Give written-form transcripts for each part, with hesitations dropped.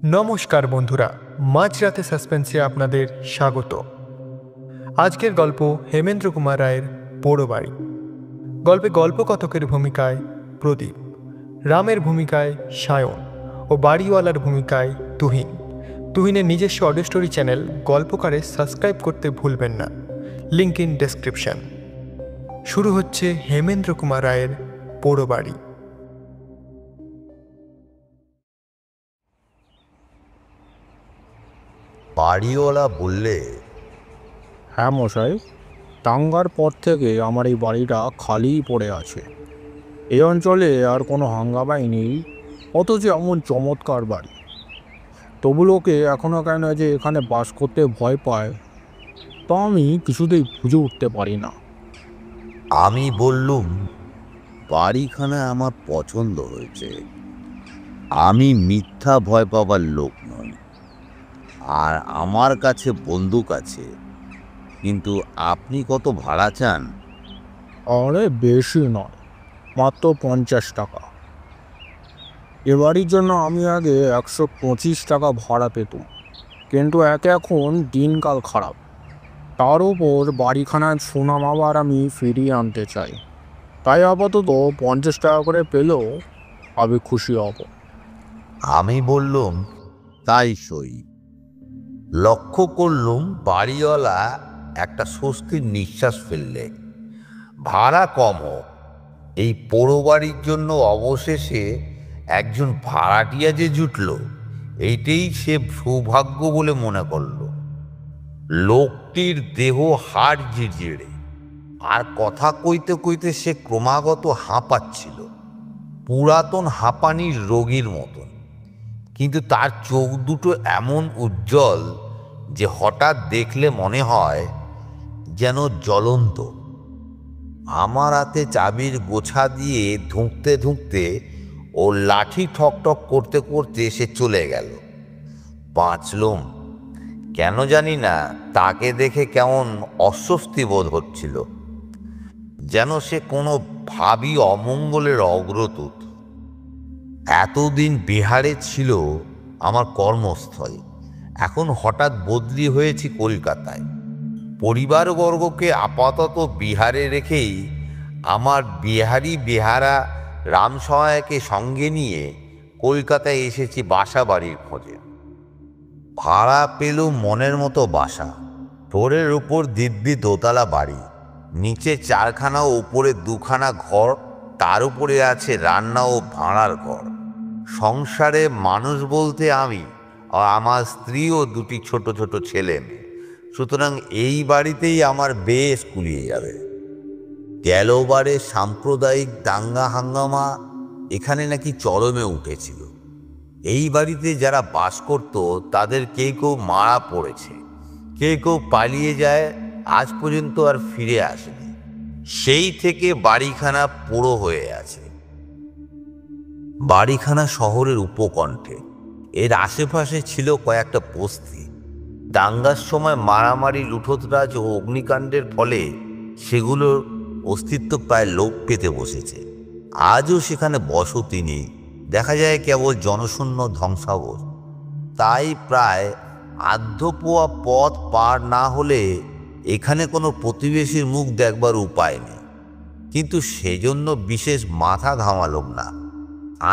নমস্কার বন্ধুরা, মাঝরাতে সাসপেন্সে আপনাদের স্বাগত। আজকের গল্প হেমেন্দ্র কুমার রায়ের পোড়ো বাড়ি। গল্পে গল্পকথকের ভূমিকায় প্রদীপ, রামের ভূমিকায় সায়ন ও বাড়িওয়ালার ভূমিকায় তুহিন। তুহিনের নিজস্ব অডিও স্টোরি চ্যানেল গল্পকারে সাবস্ক্রাইব করতে ভুলবেন না, লিঙ্ক ইন ডেসক্রিপশন। শুরু হচ্ছে হেমেন্দ্র কুমার রায়ের পোড়ো বাড়ি। বাড়িওয়ালা বললে, হ্যাঁ মশাই, দাঙ্গার পর থেকে আমার এই বাড়িটা খালিই পড়ে আছে। এই অঞ্চলে আর কোনো হাঙ্গামাই নেই, অথচ এমন চমৎকার বাড়ি। তবু লোকে এখনও কেন যে এখানে বাস করতে ভয় পায়, তা আমি কিছুতেই বুঝে উঠতে পারি না। আমি বললুম, বাড়িখানা আমার পছন্দ হয়েছে। আমি মিথ্যা ভয় পাবার লোক নই, আর আমার কাছে বন্দুক আছে। কিন্তু আপনি কত ভাড়া চান? আরে বেশি নয়, মাত্র 50 টাকা। এ বাড়ির জন্য আমি আগে 125 টাকা ভাড়া পেতাম, কিন্তু এখন দিনকাল খারাপ। তার উপর বাড়িখানার সুনাম আবার আমি ফিরিয়ে আনতে চাই, তাই আপাতত 50 টাকা করে পেলেও আমি খুশি হব। আমি বললুম, তাই সই। লক্ষ্য করলুম বাড়িওয়ালা একটা স্বস্তির নিঃশ্বাস ফেললে। ভাড়া কম হোক, এই পোড়ো বাড়ির জন্য অবশেষে একজন ভাড়াটিয়া যে জুটল, এইটাই সে সৌভাগ্য বলে মনে করল। লোকটির দেহ হাড় জিড়জিড়ে, আর কথা কইতে কইতে সে ক্রমাগত হাঁপাচ্ছিল, পুরাতন হাঁপানির রোগীর মতন। কিন্তু তার চোখ দুটো এমন উজ্জ্বল যে হঠাৎ দেখলে মনে হয় যেন জ্বলন্ত। আমার হাতে চাবির গোছা দিয়ে ধুঁকতে ধুঁকতে ও লাঠি ঠকঠক করতে করতে সে চলে গেল। বাঁচলুম। কেন জানি না, তাকে দেখে কেমন অস্বস্তি বোধ হচ্ছিল, যেন সে কোনো ভাবী অমঙ্গলের অগ্রদূত। এতদিন বিহারে ছিল আমার কর্মস্থল, এখন হঠাৎ বদলি হয়েছি কলকাতায়। পরিবারবর্গকে আপাতত বিহারে রেখেই আমার বিহারি বেহারা রামসহায়কে সঙ্গে নিয়ে কলকাতায় এসেছি বাসা বাড়ির খোঁজে। ভাড়া পেলুম মনের মতো বাসা। ফ্লোরের উপর দিব্যি দোতলা বাড়ি, নিচে 4খানা ও উপরে 2খানা ঘর, তার উপরে আছে রান্না ও ভাড়ার ঘর। সংসারে মানুষ বলতে আমি, আমার স্ত্রী ও 2টি ছোট ছোট ছেলে মেয়ে। সুতরাং এই বাড়িতেই আমার বেশ কুলিয়ে যাবে। গেলবারে সাম্প্রদায়িক দাঙ্গা হাঙ্গামা এখানে নাকি চরমে উঠেছিল। এই বাড়িতে যারা বাস করত তাদের কেউ কেউ মারা পড়েছে, কেউ কেউ পালিয়ে যায়, আজ পর্যন্ত আর ফিরে আসেনি। সেই থেকে বাড়িখানা পোড়ো হয়ে আছে। বাড়িখানা শহরের উপকণ্ঠে, এর আশেপাশে ছিল কয়েকটা বস্তি। দাঙ্গার সময় মারামারি, লুঠতরাজ ও অগ্নিকাণ্ডের ফলে সেগুলোর অস্তিত্ব প্রায় লোপ পেতে বসেছে। আজও সেখানে বসতি নেই, দেখা যায় কেবল জনশূন্য ধ্বংসাবশ। তাই প্রায় আধপোয়া পথ পার না হলে এখানে কোনো প্রতিবেশীর মুখ দেখবার উপায় নেই। কিন্তু সেজন্য বিশেষ মাথা ঘামালাম না।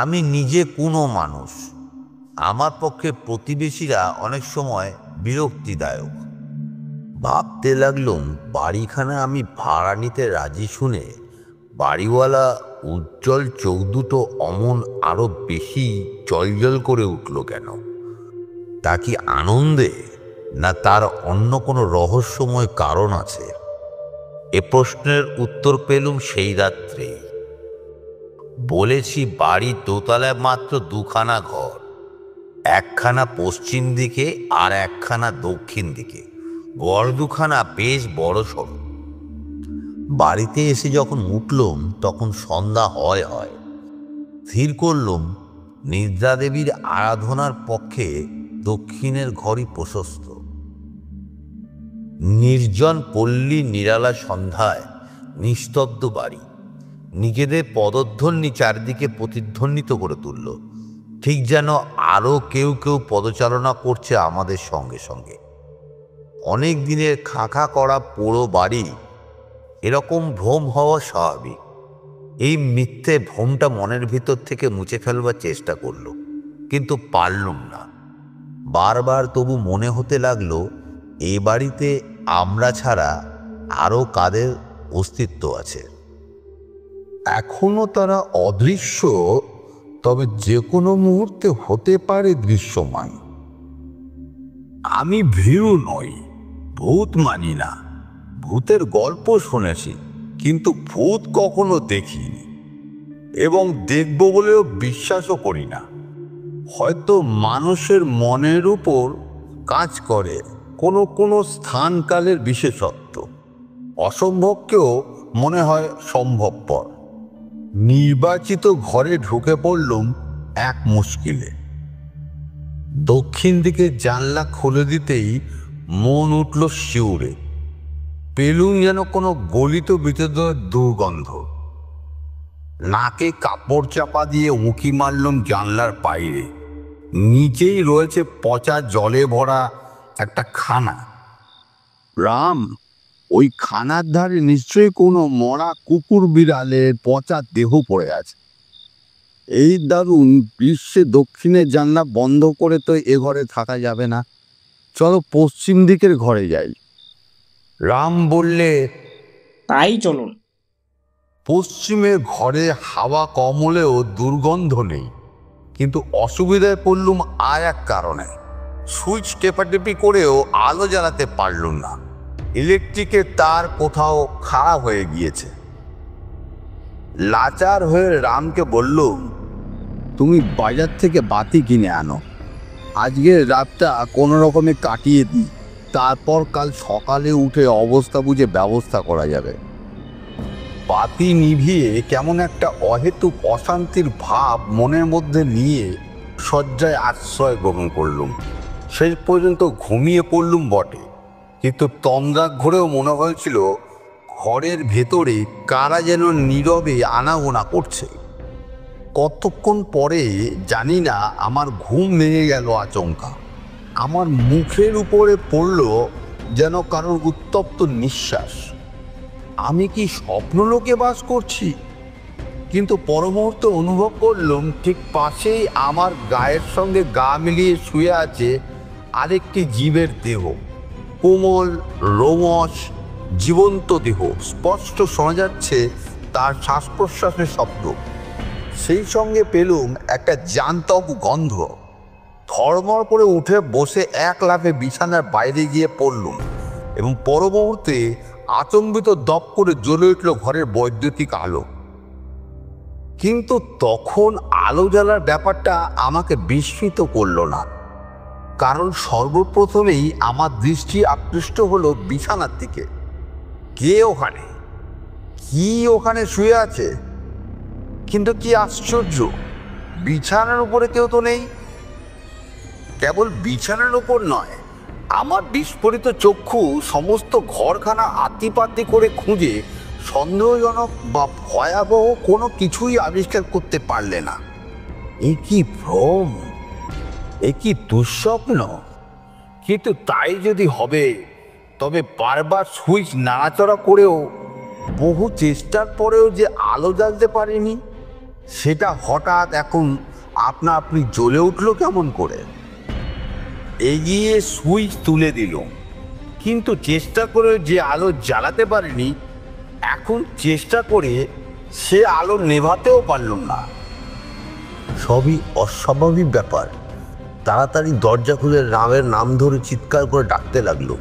আমি নিজে কোনো মানুষ, আমার পক্ষে প্রতিবেশীরা অনেক সময় বিরক্তিদায়ক। ভাবতে লাগলুম, বাড়িখানা আমি ভাড়া নিতে রাজি শুনে বাড়িওয়ালা উজ্জ্বল চোখ দুটো অমন আরো বেশি জলজল করে উঠল কেন? তা কি আনন্দে, না তার অন্য কোনো রহস্যময় কারণ আছে? এ প্রশ্নের উত্তর পেলুম সেই রাত্রেই। বলেছি, বাড়ির দোতলায় মাত্র 2খানা ঘর, একখানা পশ্চিম দিকে আর একখানা দক্ষিণ দিকে। ঘর 2খানা বেশ বড় সড়ো। বাড়িতে এসে যখন উঠলুম তখন সন্ধ্যা হয়। স্থির করলুম নিদ্রা দেবীর আরাধনার পক্ষে দক্ষিণের ঘরই প্রশস্ত। নির্জন পল্লী, নিরালা সন্ধ্যায় নিস্তব্ধ বাড়ি নিজেদের পদধ্বনি চারদিকে প্রতিধ্বনিত করে তুলল। ঠিক যেন আরও কেউ কেউ পদচারণা করছে আমাদের সঙ্গে সঙ্গে। অনেক দিনের খাঁখা করা পোড়ো বাড়ি, এরকম ভ্রম হওয়া স্বাভাবিক। এই মিথ্যে ভ্রমটা মনের ভিতর থেকে মুছে ফেলবার চেষ্টা করলো, কিন্তু পারলুম না। বারবার তবু মনে হতে লাগলো এই বাড়িতে আমরা ছাড়া আরও কাদের অস্তিত্ব আছে। এখনো তারা অদৃশ্য, তবে যে কোনো মুহূর্তে হতে পারে দৃশ্যমান। আমি ভীরু নই, ভূত মানি না। ভূতের গল্প শুনেছি, কিন্তু ভূত কখনো দেখিনি এবং দেখব বলেও বিশ্বাসও করি না। হয়তো মানুষের মনের উপর কাজ করে কোনো কোনো স্থানকালের বিশেষত্ব। অসম্ভবকেও মনে হয় সম্ভবপর। নির্বাচিত ঘরে ঢুকে পড়লুম এক মুশকিলে। দক্ষিণ দিকে জানলা খুলে দিতেই মন উঠল শিউরে। পেলুম যেন কোনো গলিত বিতদের দুর্গন্ধ। নাকে কাপড় চাপা দিয়ে উঁকি মারলুম জানলার বাইরে। নিচেই রয়েছে পচা জলে ভরা একটা খানা। রাম, ওই খানার ধারে নিশ্চয়ই কোনো মরা কুকুর বিড়ালের পচা দেহ পড়ে আছে। এই দারুণ গ্রীষ্মে দক্ষিণের জানলা বন্ধ করে তো এ ঘরে থাকা যাবে না। চলো পশ্চিম দিকের ঘরে যাই। রাম বললে, তাই চলুন। পশ্চিমের ঘরে হাওয়া কম হলেও দুর্গন্ধ নেই, কিন্তু অসুবিধায় পড়লুম আর এক কারণে। সুইচ টেপাটেপি করেও আলো জ্বালাতে পারলুম না। ইলেকট্রিকের তার কোথাও খারাপ হয়ে গিয়েছে। লাচার হয়ে রামকে বললুম, তুমি বাজার থেকে বাতি কিনে আনো, আজকের রাতটা কোনো রকমে কাটিয়ে দিই, তারপর কাল সকালে উঠে অবস্থা বুঝে ব্যবস্থা করা যাবে। বাতি নিভিয়ে কেমন একটা অহেতুক অশান্তির ভাব মনের মধ্যে নিয়ে শয্যায় আশ্রয় গ্রহণ করলুম। শেষ পর্যন্ত ঘুমিয়ে পড়লুম বটে, কিন্তু তন্দ্রাক ঘরেও মনে হয়েছিল ঘরের ভেতরে কারা যেন নীরবে আনাগোনা করছে। কতক্ষণ পরে জানি না আমার ঘুম ভেঙে গেল আচমকা। আমার মুখের উপরে পড়ল যেন কারোর উত্তপ্ত নিঃশ্বাস। আমি কি স্বপ্নলোকে বাস করছি? কিন্তু পর মুহূর্তে অনুভব করলাম ঠিক পাশেই আমার গায়ের সঙ্গে গা মিলিয়ে শুয়ে আছে আরেকটি জীবের দেহ। কোমল, রোমশ, জীবন্ত দেহ। স্পষ্ট শোনা যাচ্ছে তার শ্বাস প্রশ্বাসের শব্দ। সেই সঙ্গে পেলুম একটা জান্তব গন্ধ। ধড়মড় করে উঠে বসে এক লাফে বিছানার বাইরে গিয়ে পড়লুম এবং পর মুহূর্তে আচম্বিত দপ করে জ্বলে উঠল ঘরের বৈদ্যুতিক আলো। কিন্তু তখন আলো জ্বালার ব্যাপারটা আমাকে বিস্মিত করল না, কারণ সর্বপ্রথমেই আমার দৃষ্টি আকৃষ্ট হলো বিছানার দিকে। কে ওখানে? কি ওখানে শুয়ে আছে? কিন্তু কি আশ্চর্য, বিছানার উপরে কেউ তো নেই। কেবল বিছানার উপর নয়, আমার বিস্ফোরিত চক্ষু সমস্ত ঘরখানা আতিপাতি করে খুঁজে সন্দেহজনক বা ভয়াবহ কোনো কিছুই আবিষ্কার করতে পারলে না। এ কি ভ্রম, এ কি দুঃস্বপ্ন? কিন্তু তাই যদি হবে, তবে বারবার সুইচ নাড়াচড়া করেও, বহু চেষ্টার পরেও যে আলো জ্বালতে পারিনি, সেটা হঠাৎ এখন আপনা আপনি জ্বলে উঠল কেমন করে? এগিয়ে সুইচ তুলে দিল, কিন্তু চেষ্টা করে যে আলো জ্বালাতে পারিনি, এখন চেষ্টা করে সে আলো নেভাতেও পারলাম না। সবই অস্বাভাবিক ব্যাপার। তাড়াতাড়ি দরজা খুলে রামের নাম ধরে চিৎকার করে ডাকতে লাগলো।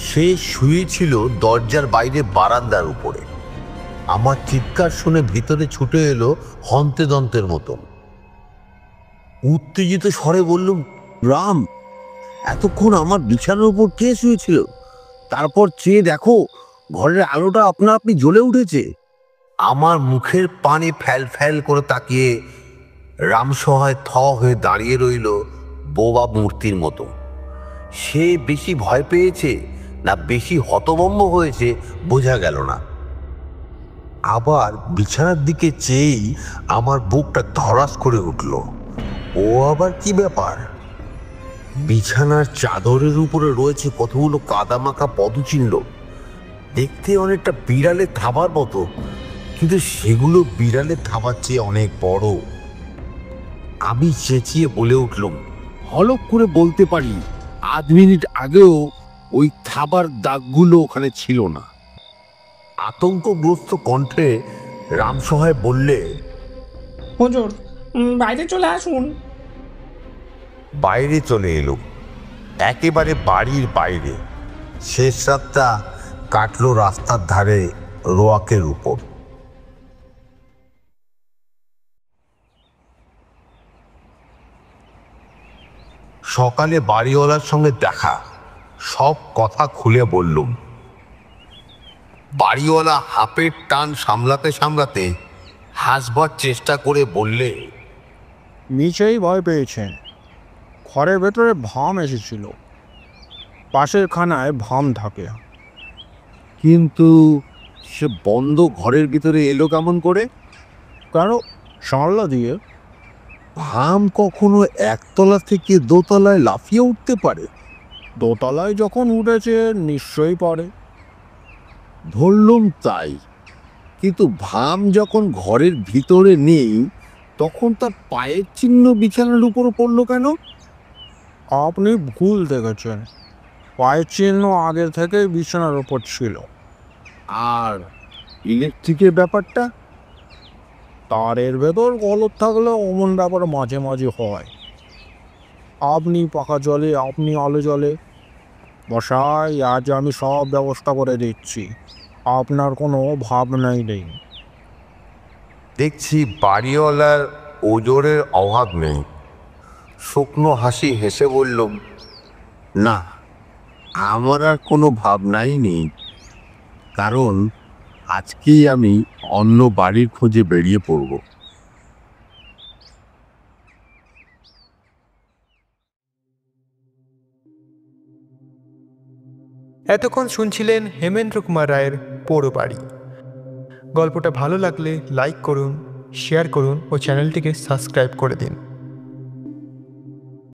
সে শুয়েছিল দরজার বাইরে বারান্দার উপরে। আমার চিৎকার শুনে ভিতরে ছুটে এলো হন্তেদন্তের মতন। উত্তেজিত স্বরে বললুম, রাম, এতক্ষণ আমার বিছানার উপর কে শুয়েছিল? তারপর চেয়ে দেখো, ঘরের আলোটা আপনা আপনি জ্বলে উঠেছে। আমার মুখের পানে ফ্যাল ফ্যাল করে তাকিয়ে রামসহায় থ হয়ে দাঁড়িয়ে রইল বোবা মূর্তির মতো। সে বেশি ভয় পেয়েছে না বেশি হতভম্ব হয়েছে বোঝা গেল না। আবার বিছানার দিকে চেয়েই আমার বুকটা ধড়াস করে উঠল। ও আবার কি ব্যাপার? বিছানার চাদরের উপরে রয়েছে কতগুলো কাদামাখা পদচিহ্ন, দেখতে অনেকটা বিড়ালের থাবার মতো, কিন্তু সেগুলো বিড়ালের থাবার চেয়ে অনেক বড়। আমি চেঁচিয়ে বলে উঠলাম, হলক করে বলতে পারি 8 মিনিট আগেও ওই থাবার দাগগুলো ওখানে ছিল না। আতঙ্কগ্রস্ত কণ্ঠে রামসহায় বললে, হুজুর, বাইরে চলে আসুন। বাইরে চলে এলো, একেবারে বাড়ির বাইরে। শেষ রাতটা কাটলো রাস্তার ধারে রোয়াকের উপর। সকালে বাড়িওয়ালার সঙ্গে দেখা, সব কথা খুলে বললুম। বাড়িওয়ালা হাঁপের টান সামলাতে সামলাতে হাসবার চেষ্টা করে বললে, নিচেই ভয় পেয়েছেন। ঘরের ভেতরে ভাম এসেছিল, পাশের খানায় ভাম থাকে। কিন্তু সে বন্ধ ঘরের ভিতরে এলো কেমন করে? কেন, জানলা দিয়ে। ভাম কখনো একতলা থেকে দোতলায় লাফিয়ে উঠতে পারে? দোতলায় যখন উঠেছে নিশ্চয়ই পারে। ধরলুম তাই, কিন্তু ভাম যখন ঘরের ভিতরে নেই তখন তার পায়ের চিহ্ন বিছানার উপর পড়লো কেন? আপনি ভুল দেখেছেন, পায়ের চিহ্ন আগে থেকেই বিছানার ওপর ছিল। আর ইলেকট্রিকের ব্যাপারটা? তারের ভেতর গলদ থাকলে অমন ব্যাপার মাঝে মাঝে হয়। আপনি পাখা জলে, আপনি আলো জলে। বসাই, আজ আমি সব ব্যবস্থা করে দিচ্ছি, আপনার কোনো ভাবনাই নেই। দেখছি বাড়িওয়ালার ওজোরের অভাব নেই। শুকনো হাসি হেসে বললুম, না, আমার আর কোনো ভাবনাই নেই, কারণ আজকেই আমি অন্য বাড়ির খোঁজে বেরিয়ে পড়ব। এতক্ষণ শুনছিলেন হেমেন্দ্র কুমার রায়ের পোড়ো বাড়ি। গল্পটা ভালো লাগলে লাইক করুন, শেয়ার করুন ও চ্যানেলটিকে সাবস্ক্রাইব করে দিন।